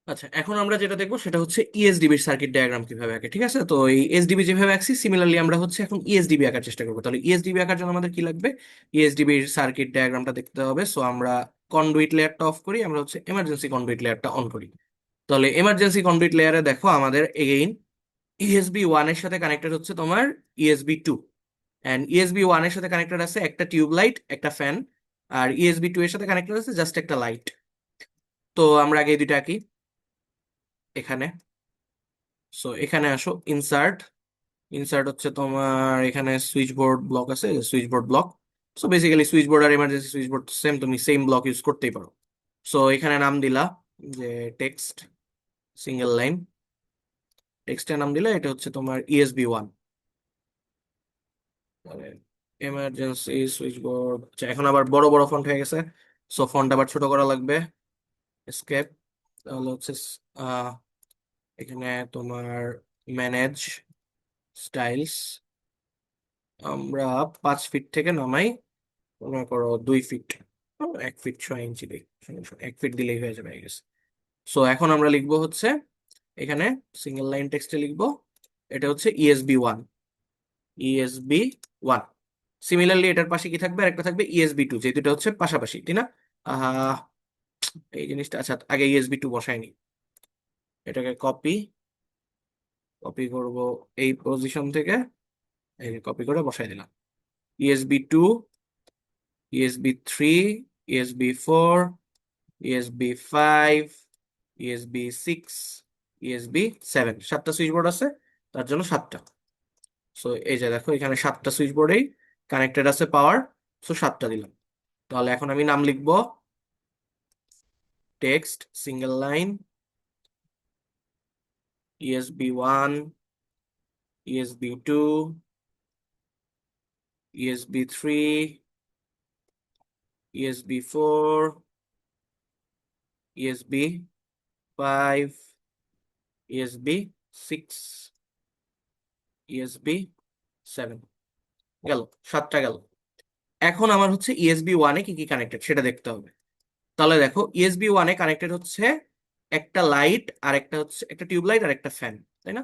আচ্ছা, এখন আমরা যেটা দেখবো সেটা হচ্ছে ইএসডিবির সার্কিট ডায়াগ্রাম কিভাবে আঁকে। ঠিক আছে, তো এই এসডিবি যেভাবে আঁকছি সিমিলারলি আমরা হচ্ছে এখন ইএসডিবি আঁকার চেষ্টা করবো। তাহলে ইএসডিবি আঁকার জন্য আমাদের কি লাগবে? ইএসডিবির সার্কিট ডায়াগ্রামটা দেখতে হবে। সো আমরা কন্ডুইট লেয়ারটা অফ করি, আমরা হচ্ছে এমার্জেন্সি কন্ডুইট লেয়ারটা অন করি। তাহলে এমার্জেন্সি কন্ডুইট লেয়ারে দেখো আমাদের এগেইন ইএসবি ওয়ান এর সাথে কানেক্টেড হচ্ছে তোমার ESB two, and ESB one এর সাথে কানেক্টেড আছে একটা টিউব লাইট, একটা ফ্যান। আর ইএসবি টু এর সাথে কানেক্টেড আছে জাস্ট একটা লাইট। তো আমরা আগে এই দুইটা আঁকি এখানে। সো এখানে আসো, ইনসার্ট। ইনসার্ট হচ্ছে তোমার এখানে সুইচ বোর্ড ব্লক আছে, switch board block. So basically switch board আর এমার্জেন্সি সুইচ বোর্ড সেম, তুমি সেম ব্লক ইউজ করতেই পারো। সো এখানে নাম দিলা যে টেক্সট সিঙ্গেল লাইন। টেক্সটের নাম দিলে এটা হচ্ছে তোমার ইএসবি ওয়ান, মানে এমার্জেন্সি সুইচ বোর্ড। আচ্ছা, এখন আবার বড় বড় ফন্ট হয়ে গেছে। সো ফন্ট আবার ছোট করা লাগবে। এসকেপ। তাহলে হচ্ছে আহ, এখানে তোমার ম্যানেজ স্টাইলস আমরা 5 ফিট থেকে নামাই, মনে করো 2 ফিট। 1 ফিট 6 ইঞ্চি দিই, 1 ফিট দিলেই হয়ে যাবে, গেছে। সো এখন আমরা লিখবো হচ্ছে এখানে সিঙ্গেল লাইন টেক্সটে লিখবো এটা হচ্ছে ESB one. ESB one. Similarly এটার পাশে কি থাকবে? আরেকটা থাকবে ইএসবি টু, যে দুটো হচ্ছে পাশাপাশি, ঠিক না? আহ এই জিনিসটা, আচ্ছা আগে ইএসবি টু বসাইনি। এটাকে কপি কপি করব এই পজিশন থেকে, এই কপি করে বসাই দিলাম। ESB two, ESB three, ESB four, ESB five, ESB six, ESB seven. 7টা সুইচ বোর্ড আছে, তার জন্য 7টা। সো এই যে দেখো এখানে 7টা সুইচ বোর্ডেই কানেক্টেড আছে পাওয়ার। সো 7টা দিলাম। তাহলে এখন আমি নাম লিখবো text single line ESB one, ESB two, ESB three, ESB four, ESB five, ESB six, ESB seven. গেল, 7টা গেল। এখন আমার হচ্ছে ইএসবি ওয়ানে কি কি কানেক্টেড সেটা দেখতে হবে। তাহলে দেখো ইএসবি ওয়ানে কানেক্টেড হচ্ছে একটা লাইট, আর একটা হচ্ছে একটা টিউব লাইট আর একটা ফ্যান, তাই না?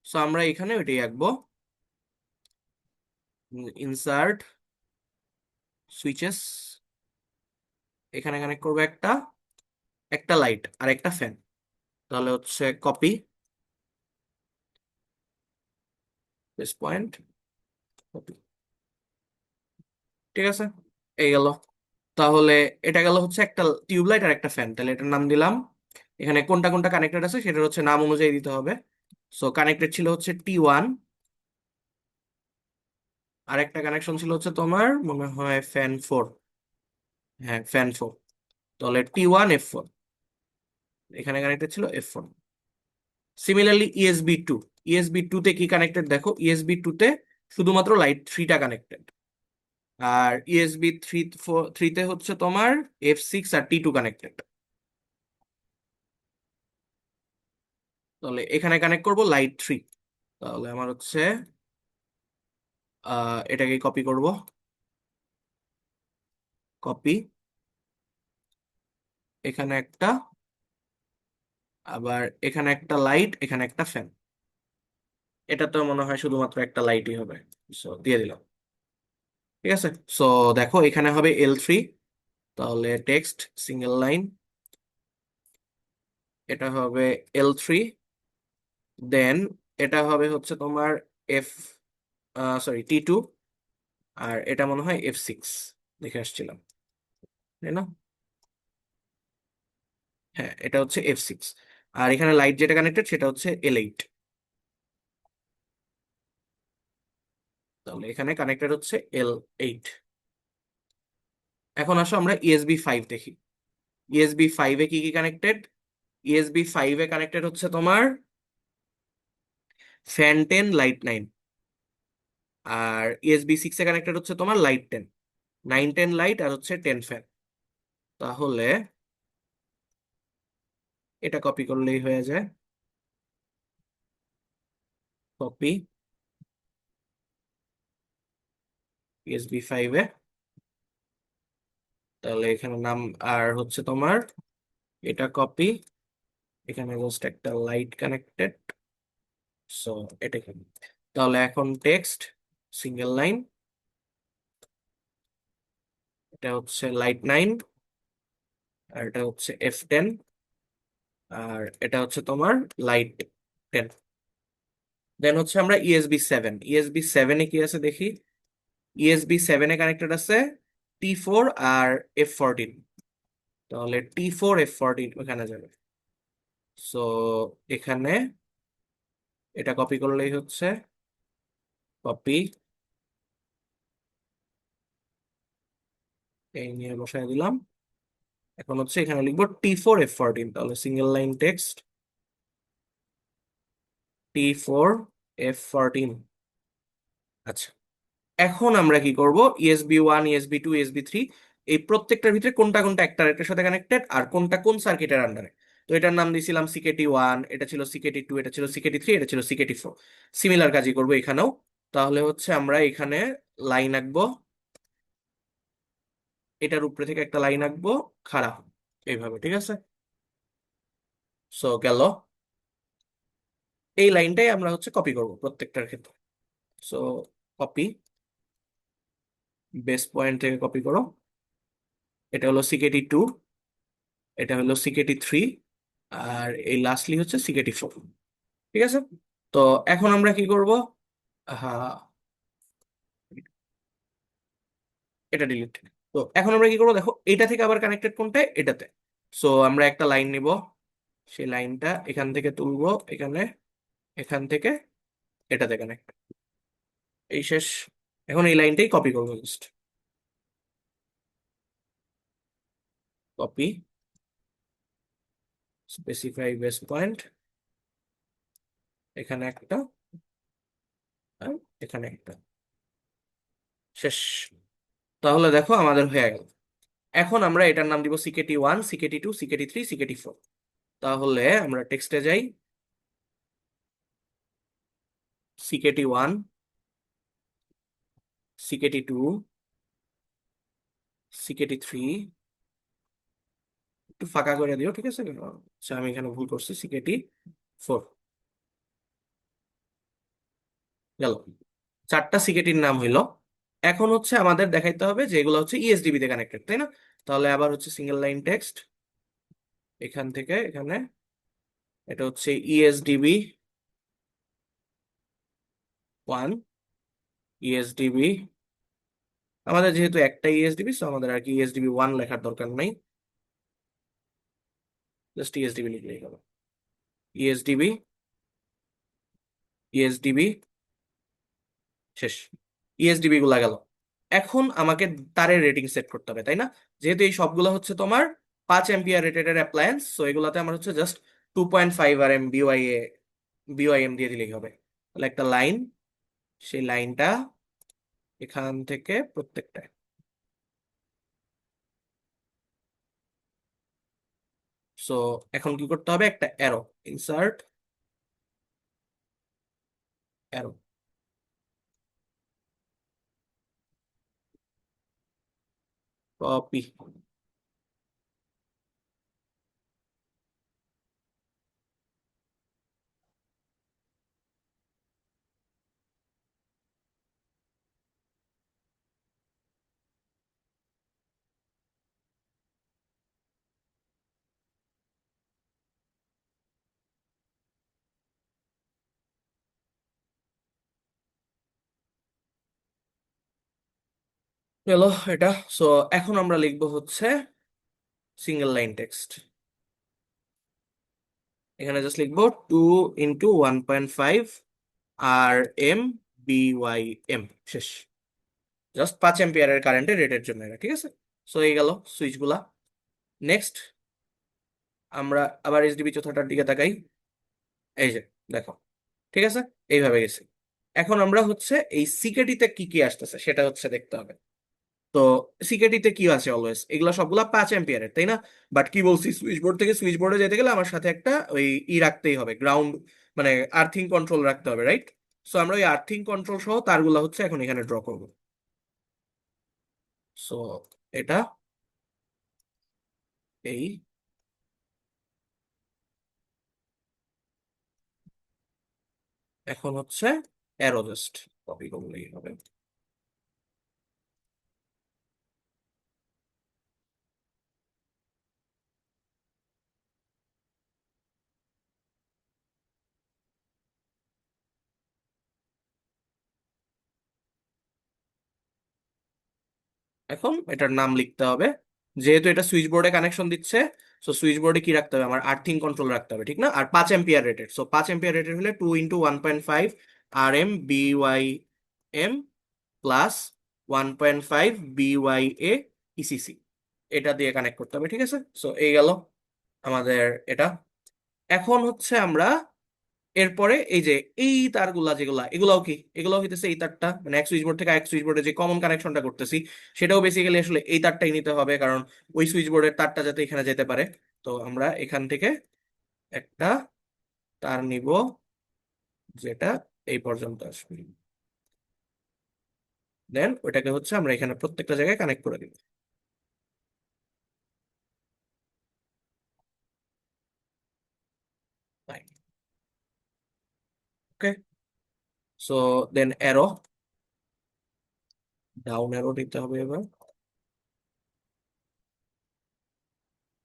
সো আমরা এখানে ওইটাই আঁকবো। ইনসার্ট সুইচেস, এখানে কানেক্ট করবো একটা একটা লাইট আর একটা ফ্যান। তাহলে হচ্ছে কপি দিস পয়েন্ট, কপি। ঠিক আছে, এই গেল। তাহলে এটা গেল হচ্ছে একটা টিউবলাইট আর একটা ফ্যান। তাহলে এটার নাম দিলাম। এখানে কোনটা কোনটা কানেক্টেড আছে সেটা হচ্ছে নাম অনুযায়ী দিতে হবে। সো কানেক্টেড ছিল হচ্ছে টি ওয়ান, আর একটা কানেকশন ছিল হচ্ছে তোমার মনে হয় ফ্যান ফোর। হ্যাঁ, ফ্যান ফোর। তাহলে টি1 F4, এখানে কানেক্টেড ছিল F4। Similarly ESB two, ESB two তে কি কানেক্টেড দেখো, ইএসবি টু তে শুধুমাত্র লাইট থ্রিটা কানেক্টেড। আর ইএসবি থ্রিতে হচ্ছে তোমার F6 আর টি টু কানেক্টেড। তাহলে এখানে কানেক্ট করব লাইট থ্রি। তাহলে আমার হচ্ছে এটাকে কপি করব, কপি। এখানে একটা, আবার এখানে একটা লাইট, এখানে একটা ফ্যান। এটা তো মনে হয় শুধুমাত্র একটা লাইটই হবে। সো দিয়ে দিলাম। ঠিক আছে। সো দেখো এখানে হবে L3। তাহলে টেক্সট সিঙ্গেল লাইন, এটা হবে L3। দেন এটা হবে হচ্ছে তোমার এফ, টি টু। আর এটা মনে হয় F6, দেখে আসছিলাম, তাই না? হ্যাঁ, এটা হচ্ছে F6। আর এখানে লাইট যেটা কানেক্টেড সেটা হচ্ছে L8। তাহলে এখানে কানেক্টেড হচ্ছে L8। এখন আসো আমরা ইএসবি 5 দেখি। ইএসবি 5-এ কি কি কানেক্টেড? ইএসবি 5-এ কানেক্টেড হচ্ছে তোমার ফ্যান 10 লাইট 9। আর ইএসবি 6-এ কানেক্টেড হচ্ছে তোমার লাইট 10, 9 10 লাইট আর হচ্ছে 10 ফ্যান। তাহলে এটা কপি করলেই হয়ে যায়। কপি ইএসবি 5-এ। তাহলে এখানে নাম আর হচ্ছে তোমার এটা কপি এখানে জাস্ট একটা লাইট কানেক্টেড। সো এটা কি, তাহলে এখন টেক্সট সিঙ্গেল লাইন, এটা হচ্ছে লাইট 9, আর এটা হচ্ছে F10, আর এটা হচ্ছে তোমার লাইট 10। দেন হচ্ছে আমরা ইএসবি 7 কি আছে দেখি। ইএসবি 7 কানেক্টেড আছে T4 আর F14, তাহলে T4 F14 ওখানে যাবে। সো এখানে এটা কপি করলেই হচ্ছে, কপি, এই নিয়ে বসায় দিলাম। এখন হচ্ছে এখানে লিখবো T4 F14, তাহলে single line text T4 F14। আচ্ছা, এখন আমরা কি করব, ESB1 ESB2 ESB3 এই প্রত্যেকটার ভিতরে কোনটা কোনটা একটা আরেকটার সাথে কানেক্টেড আর কোনটা কোন সার্কিটের আন্ডারে। তো এটার নাম দিয়েছিলাম CKT1, এটা ছিল CKT2, এটা ছিল CKT3, এটা ছিল CKT4। সিমিলার কাজই করবো এখানেও। তাহলে হচ্ছে আমরা এখানে লাইন আঁকবো, এটার উপরে থেকে একটা লাইন আঁকবো খাড়া, এইভাবে, ঠিক আছে। সো গেল, এই লাইনটাই আমরা হচ্ছে কপি করব প্রত্যেকটার ক্ষেত্রে। সো কপি, বেস পয়েন্ট থেকে কপি করো, এটা হলো CKT2, এটা হলো CKT3, আর এই লাস্টলি হচ্ছে CKT4, ঠিক আছে। তো এখন আমরা কি করব, হ্যাঁ, এটা ডিলিট। তো এখন আমরা কি করবো দেখো, এটা থেকে আবার কানেক্টেড কোনটা, এটাতে। সো আমরা একটা লাইন নিব, সেই লাইনটা এখান থেকে তুলবো, এখানে, এখান থেকে এটাতে কানেক্ট, এই শেষ। এখন এই লাইনটাই কপি করবো, just copy, specify base point, এখানে একটা, আর এখানে একটা, শেষ। তাহলে দেখো আমাদের হয়ে গেল। এখন আমরা এটার নাম দিব CKT1 CKT2 CKT3 CKT4। তাহলে আমরা টেক্সটে যাই, CKT1 CKT2 CKT3, একটু ফাঁকা করে দিও, ঠিক আছে। আচ্ছা, আমি এখানে ভুল করছি, CKT4 গেল। চারটা সিকেটির নাম হইলো। এখন হচ্ছে আমাদের দেখাইতে হবে যে এগুলো হচ্ছে ইএসডিবি তে কানেক্টেড, তাই না। তাহলে আবার হচ্ছে সিঙ্গেল লাইন টেক্সট, এখান থেকে এখানে, এটা হচ্ছে ESDB1, ইএসডিবি, আমাদের যেহেতু একটা ইএসডিবি, তো আমাদের আর কি ESDB1 লেখার দরকার নাই, জাস্ট ইএসডিবি লিখলেই হবে। ইএসডিবি, ইএসডিবি, শেষ। ইএসডিবি গুলা গেল। এখন আমাকে তারের রেটিং সেট করতে হবে, তাই না। যেহেতু এই সবগুলো হচ্ছে তোমার 5 এম্পিয়ার রেটেড অ্যাপ্লায়েন্স, সো এগুলাতে আমার হচ্ছে জাস্ট 2.5 RM বিওআইএম দিয়ে দিলেই হবে। তাহলে একটা লাইন, সেই লাইনটা এখান থেকে প্রত্যেকটা। সো এখন কি করতে হবে, একটা অ্যারো, ইনসার্ট অ্যারো, কপি। গেল এটা। সো এখন আমরা লিখবো হচ্ছে সিঙ্গেল লাইন টেক্সট, এখানে জাস্ট লিখবো 2 × 1.5 RMBYM, শেষ। জাস্ট 5 এম্পিয়ারের কারেন্টের রেটের জন্য এটা, ঠিক আছে। সো এই গেল সুইচ গুলা। নেক্সট আমরা আবার এসডিবি চৌথাটার দিকে তাকাই, এই যে, দেখো, ঠিক আছে, এইভাবে গেছে। এখন আমরা হচ্ছে এই সিকেটিতে কি কি আসতেছে সেটা হচ্ছে দেখতে হবে। তো সিকেটিতে কি আছে, অলওয়েজ এগুলা সবগুলা 5 এম্পিয়ারের, তাই না। বাট কি বলছি, সুইচ বোর্ড থেকে সুইচ বোর্ডে যেতে গেলে আমার সাথে একটা ওই রাখতেই হবে, গ্রাউন্ড, মানে আর্থিং কন্ট্রোল রাখতে হবে, রাইট। সো আমরা ওই আর্থিং কন্ট্রোল সহ তারগুলা হচ্ছে এখন এখানে ড্র করব। সো এটা, এই, এখন হচ্ছে অ্যারো জাস্ট কপি করলেই হবে। এখন এটার নাম লিখতে হবে, যেহেতু এটা সুইচ বোর্ডে কানেকশন দিচ্ছে, সো সুইচ বোর্ডে কি রাখতে হবে, আমার আর্থিং কন্ট্রোল রাখতে হবে, ঠিক না? আর 5 ampere rated, so 5 ampere rated হলে 2 × 1.5 আর M by M plus 1.5 by A ECC, এটা দিয়ে কানেক্ট করতে হবে, ঠিক আছে? সো এই গেল আমাদের এটা। এখন হচ্ছে আমরা এরপরে এই যে এই তারগুলা যেগুলা, এগুলাও কি, এগুলাও হইতেছে এই তারটা, মানে এক সুইচ বোর্ড থেকে এক সুইচ বোর্ডে যে কমন কানেকশনটা করতেছি, সেটাও বেসিক্যালি আসলে এই তারটাই নিতে হবে, কারণ ওই সুইচ বোর্ডের তারটা যাতে এখানে যেতে পারে। তো আমরা এখান থেকে একটা তার নিব, যেটা এই পর্যন্ত আসবে, দেন ওইটাকে হচ্ছে আমরা এখানে প্রত্যেকটা জায়গায় কানেক্ট করে দিব। Okay, so then arrow, down arrow দিতে হবে এবার,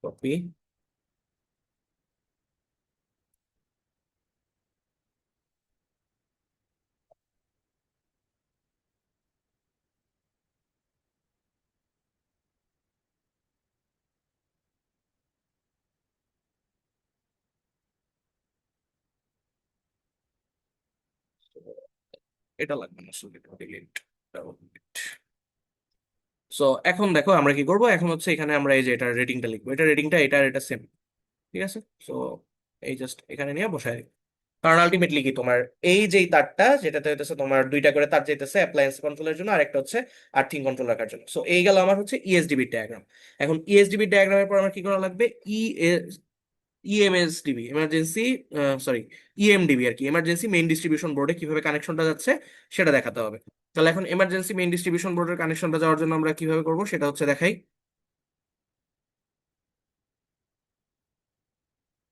কপি, এটা লাগবে না আসলে, ডিলিট। সো এখন দেখো আমরা কি করব, এখন হচ্ছে এখানে আমরা এই যে এটা রেটিংটা লিখবো, এটা রেটিংটা এটা আর এটা সেম, ঠিক আছে? সো এই জাস্ট এখানে নিয়ে বসাই দিই। কারণ আলটিমেটলি কি, তোমার এই যে তারটা যেটাতে হইতেছে তোমার দুইটা করে তার যেতেছে অ্যাপ্লায়েন্স কন্ট্রোলের জন্য, আর একটা হচ্ছে আর্থিং কন্ট্রোল রাখার জন্য। সো এই গেল আমার হচ্ছে ইএসডিবি ডায়াগ্রাম। এখন ইএসডিবি ডায়াগ্রামের পর আমার কি করা লাগবে, ইএমএসডিবি, এমার্জেন্সি, সরি, ইএমডিবি আর কি, এমার্জেন্সি মেইন ডিস্ট্রিবিউশন বোর্ডে কিভাবে কানেকশনটা যাচ্ছে সেটা দেখাতে হবে। তাহলে এখন এমার্জেন্সি মেইন ডিস্ট্রিবিউশন বোর্ডের কানেকশনটা যাওয়ার জন্য আমরা কিভাবে করবো সেটা হচ্ছে দেখাই।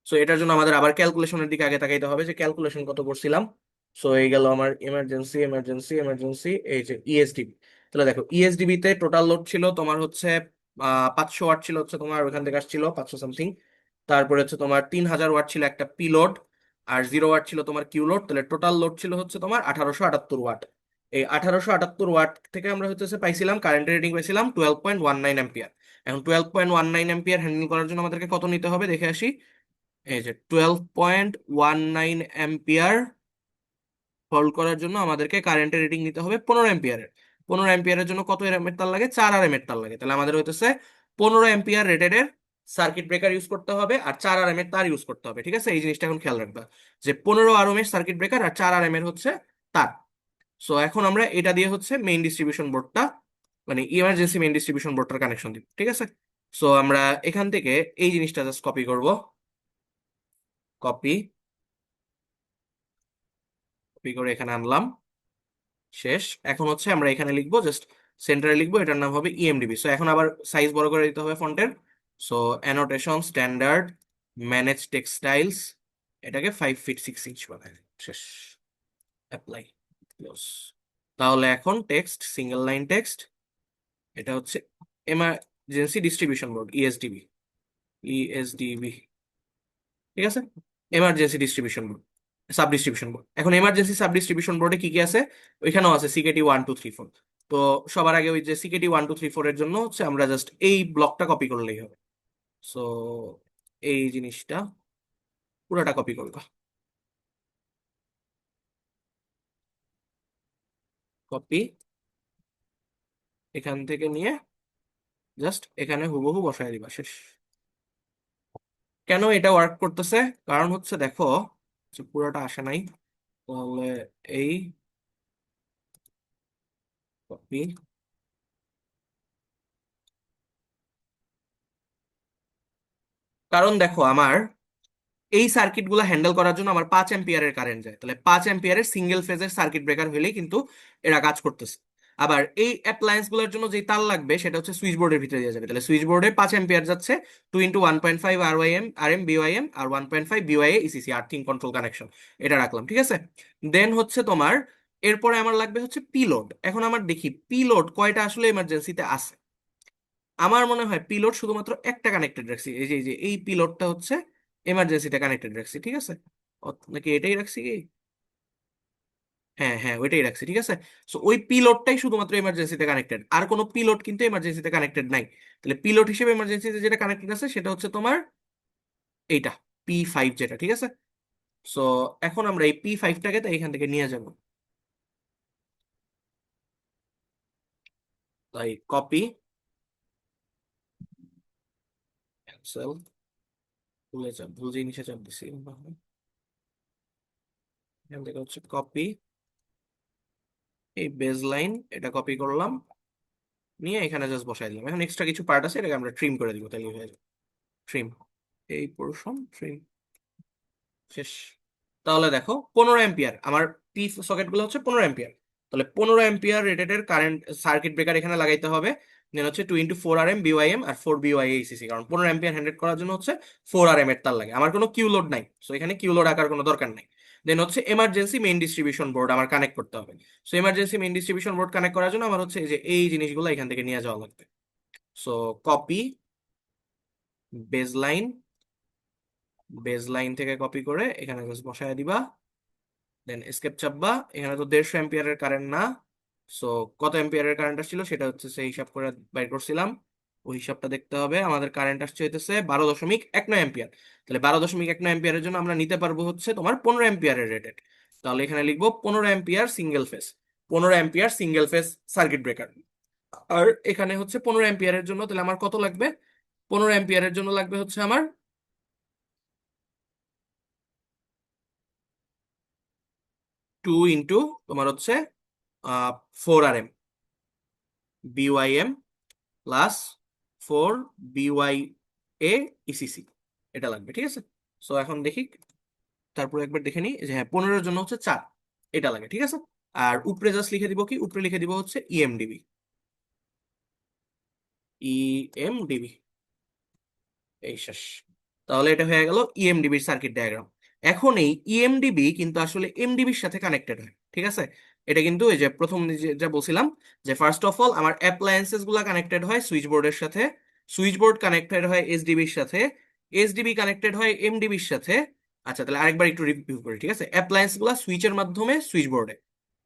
সো এটার জন্য আমাদের আবার ক্যালকুলেশনের দিকে আগে তাকাইতে হবে, যে ক্যালকুলেশন কত করছিলাম। সো এই গেল আমার এমার্জেন্সি এমার্জেন্সি এমার্জেন্সি, এই যে ইএসডিবি। তাহলে দেখো ইএসডিবি তে টোটাল লোড ছিল তোমার হচ্ছে 500 ওয়াট ছিল হচ্ছে তোমার ওখান থেকে আসছিল 500 সামথিং। তারপরে হচ্ছে তোমার 3000 ওয়াট ছিল একটা পি লোড, আর 0 ওয়াট ছিল তোমার কিউ লোড। তাহলে টোটাল লোড ছিল হচ্ছে তোমার 1878 ওয়াট। এই 1878 ওয়াট থেকে আমরা হচ্ছে পাইছিলাম কারেন্টের রিডিং পাইছিলাম 12.19 এম্পিয়ার। এখন 12.19 এম্পিয়ার হ্যান্ডেল করার জন্য আমাদেরকে কত নিতে হবে দেখে আসি। এই যে 12.19 এম্পিয়ার হোল্ড করার জন্য আমাদেরকে কারেন্টের রিডিং নিতে হবে 15 এম্পিয়ারের। 15 এম্পিয়ারের জন্য কত এর এর তার লাগে, 4 আর এর তার লাগে। তাহলে আমাদের হইতেছে 15 ampere rated circuit breaker use করতে হবে, আর 4 আর এর তার ইউজ করতে হবে, ঠিক আছে? এই জিনিসটা এখন খেয়াল রাখবা, যে 15 আর সার্কিট ব্রেকার আর 4 আর এর হচ্ছে তার। সো এখন আমরা এটা দিয়ে হচ্ছে মেইন ডিস্ট্রিবিউশন বোর্ডটা, মানে ইমার্জেন্সি মেইন ডিস্ট্রিবিউশন বোর্ডটার কানেকশন দিব, ঠিক আছে? সো আমরা এখান থেকে এই জিনিসটা জাস্ট কপি করব, কপি, কপি করে এখানে আনলাম, শেষ। এখন হচ্ছে আমরা এখানে লিখবো জাস্ট সেন্টারে লিখবো, এটার নাম হবে ইএমডিবি। সো এখন আবার সাইজ বড় করে দিতে হবে ফন্টের। So annotation standard manage textiles, এটাকে 5 ফিট 6 ইঞ্চ বানায় দিই। শেষ, অ্যাপ্লাই, ক্লোজ। তাহলে এখন টেক্সট, সিঙ্গেল লাইন টেক্সট, এটা হচ্ছে এমার্জেন্সি ডিস্ট্রিবিউশন বোর্ড, ইএসডিবি, ইএসডিবি, ঠিক আছে? Emergency distribution board, sub distribution board. এখন এমার্জেন্সি সাব ডিস্ট্রিবিউশন বোর্ডে কি কি আছে, ওইখানেও আছে CKT 1 2 3 4। তো সবার আগে ওই যে CKT 1 2 3 4 এর জন্য হচ্ছে আমরা জাস্ট এই ব্লকটা কপি করলেই হবে। সো এই জিনিসটা পুরোটা কপি করবা, কপি, এখান থেকে নিয়ে জাস্ট এখানে হুবহু বসায় দিবা, শেষ। কেন এটা ওয়ার্ক করতেছে, কারণ হচ্ছে দেখো, যে পুরোটা আসে নাই, তাহলে এই কপি, কারণ দেখো আমার এই সার্কিট গুলো হ্যান্ডেল করার জন্য আমার 5 এম্পিয়ারের কারেন্ট যায়, তাহলে 5 এম্পিয়ারের সিঙ্গেল ফেজের সার্কিট ব্রেকার হলেই কিন্তু এরা কাজ করতেছে। আবার এই অ্যাপ্লায়েন্স গুলোর জন্য যে তার লাগবে সেটা হচ্ছে সুইচ বোর্ডের ভিতরে দেওয়া যাবে, তাহলে সুইচ বোর্ডে 5 এম্পিয়ার যাচ্ছে, 2 × 1.5 আর এম বিওয়াইএম আর 1.5 বিওয়াইএ ইসিসি আর্থিং কন্ট্রোল কানেকশন, এটা রাখলাম, ঠিক আছে। দেন হচ্ছে তোমার এরপরে আমার লাগবে হচ্ছে পিলোড। এখন আমার দেখি পিলোড কয়টা আসলে এমার্জেন্সিতে আছে। আমার মনে হয় পিলোড শুধুমাত্র একটা কানেক্টেড রাখছি, এই পিলোডটা হচ্ছে এমার্জেন্সিতে কানেক্টেড রাখছি, ঠিক আছে। নাকি এটাই রাখছি কি? হ্যাঁ হ্যাঁ, ওইটাই রাখছি, ঠিক আছে। সো ওই পিলোডটাই শুধুমাত্র এমার্জেন্সিতে কানেক্টেড, আর কোনো পিলোড কিন্তু এমার্জেন্সিতে কানেক্টেড নাই। তাহলে পিলোড হিসেবে এমার্জেন্সিতে যেটা কানেক্টেড আছে সেটা হচ্ছে তোমার এইটা, P5 যেটা, ঠিক আছে। সো এখন আমরা এই P5টাকে তাই এখান থেকে নিয়ে যাব, তাই কপি, ক্যান্সেল, ভুলে যাব, ভুল জিনিসে চাপ দিছি, এখান থেকে হচ্ছে কপি, এই বেজ লাইন এটা কপি করলাম, নিয়ে এখানে জাস্ট বসাই দিলাম। এখন এক্সট্রা কিছু পার্ট আছে এটাকে আমরা ট্রিম করে দিব, তাহলে হয়ে যাবে। ট্রিম, এই পোর্শন ট্রিম, শেষ। তাহলে দেখো 15 এম্পিয়ার আমার পি সকেট গুলো হচ্ছে 15 এম্পিয়ার, তাহলে 15 ampere rated current circuit breaker এখানে লাগাইতে হবে। দেন হচ্ছে 2 × 4 RM বিওয়াইএম আর 4 BYA ইসিসি, কারণ 15 এম্পিয়ার হ্যান্ডেল করার জন্য হচ্ছে 4 RM এর তার লাগে, আমার কোনো কিউ লোড নাই, সো এখানে কিউ লোড আঁকার কোনো দরকার নাই। দেন হচ্ছে এমার্জেন্সি মেইন ডিস্ট্রিবিউশন বোর্ড আমার কানেক্ট করতে হবে। So emergency main distribution board connect করার জন্য আমার হচ্ছে এই জিনিসগুলো এখান থেকে নিয়ে যাওয়া লাগবে। So copy, base line, base line থেকে কপি করে এখানে জাস্ট বসায় দিবা, দেন এসকেপ চাপবা। এখানে তো 150 এম্পিয়ারের কারেন্ট না, সো কত এম্পিয়ারের কারেন্ট আসছিল সেটা হচ্ছে সেই হিসাব করে বাইর করছিলাম, ওই হিসাবটা দেখতে হবে। আমাদের কারেন্ট আসছে হইতেছে 12.19 এম্পিয়ার, তাহলে 12.19 এম্পিয়ারের জন্য আমরা নিতে পারবো হচ্ছে তোমার 15 এম্পিয়ারের রেটেড। তাহলে এখানে লিখবো 15 ampere single phase, 15 ampere single phase circuit breaker. আর এখানে হচ্ছে 15 এম্পিয়ারের জন্য তাহলে আমার কত লাগবে, 15 এম্পিয়ারের জন্য লাগবে হচ্ছে আমার 2 × তোমার হচ্ছে 4 RM বিওয়াইএম প্লাস 4 BYA ইসিসি, এটা লাগবে, ঠিক আছে। সো এখন দেখি, তারপরে একবার দেখে নিই যে হ্যাঁ 15-এর জন্য হচ্ছে 4, এটা লাগে, ঠিক আছে। আর উপরে জাস্ট লিখে দিব কি, উপরে লিখে দিব হচ্ছে ইএমডিবি, ইএমডিবি, এই শেষ। তাহলে এটা হয়ে গেল ইএমডিবির সার্কিট ডায়াগ্রাম। এখন এই ইএমডিবি কিন্তু আসলে এমডিবির সাথে কানেক্টেড হয়, ঠিক আছে। এটা কিন্তু এই যে প্রথম যেটা বলছিলাম যে ফার্স্ট অফ অল আমার অ্যাপ্লায়েন্সেস গুলা কানেক্টেড হয় সুইচ বোর্ডের সাথে, সুইচ বোর্ড কানেক্টেড হয় এসডিবির সাথে, এসডিবি কানেক্টেড হয় এমডিবির সাথে। আচ্ছা তাহলে আরেকবার একটু রিভিউ করি, ঠিক আছে। অ্যাপ্লায়েন্স গুলা সুইচের মাধ্যমে সুইচ বোর্ডে,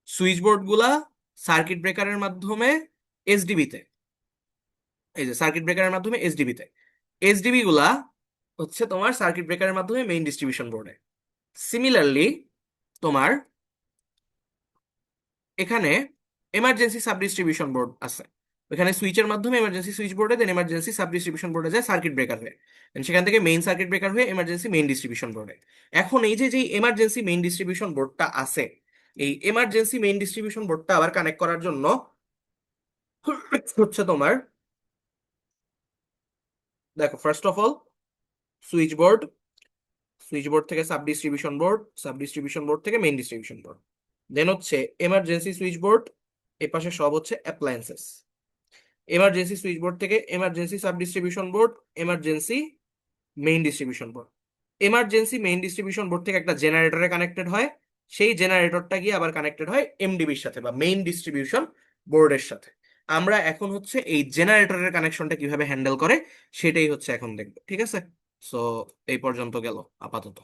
সুইচ বোর্ড গুলা সার্কিট ব্রেকারের মাধ্যমে এসডিবিতে, এই যে সার্কিট ব্রেকারের মাধ্যমে এসডিবিতে, এসডিবি গুলা হচ্ছে তোমার সার্কিট ব্রেকারের মাধ্যমে মেইন ডিস্ট্রিবিউশন বোর্ডে। সিমিলারলি তোমার এখানে এমার্জেন্সি সাব ডিস্ট্রিবিউশন বোর্ড আছে, এখানে সুইচের মাধ্যমে এমার্জেন্সি সুইচ বোর্ডে, দেন এমার্জেন্সি সাব ডিস্ট্রিবিউশন বোর্ডে যায় সার্কিট ব্রেকার হয়ে, then সেখান থেকে মেইন সার্কিট ব্রেকার হয়ে এমার্জেন্সি মেইন ডিস্ট্রিবিউশন বোর্ডে। এখন এই যে যেই এমার্জেন্সি মেইন ডিস্ট্রিবিউশন বোর্ডটা আছে, এই এমার্জেন্সি মেইন ডিস্ট্রিবিউশন বোর্ডটা আবার কানেক্ট করার জন্য হচ্ছে তোমার, দেখো first of all switch board, switch board থেকে sub distribution board, sub distribution board থেকে মেইন ডিস্ট্রিবিউশন বোর্ড, দেন হচ্ছে এমার্জেন্সি সুইচ বোর্ড, এ পাশে সব হচ্ছে অ্যাপ্লায়েন্সেস, এমার্জেন্সি সুইচ বোর্ড থেকে emergency sub distribution board, emergency main distribution board, emergency main distribution board থেকে একটা জেনারেটরে কানেক্টেড হয়, সেই জেনারেটরটা গিয়ে আবার কানেক্টেড হয় এমডিবির সাথে বা মেইন ডিস্ট্রিবিউশন বোর্ডের সাথে। আমরা এখন হচ্ছে এই জেনারেটরের কানেকশনটা কিভাবে হ্যান্ডেল করে সেটাই হচ্ছে এখন দেখবো, ঠিক আছে। সো এই পর্যন্ত গেল আপাতত।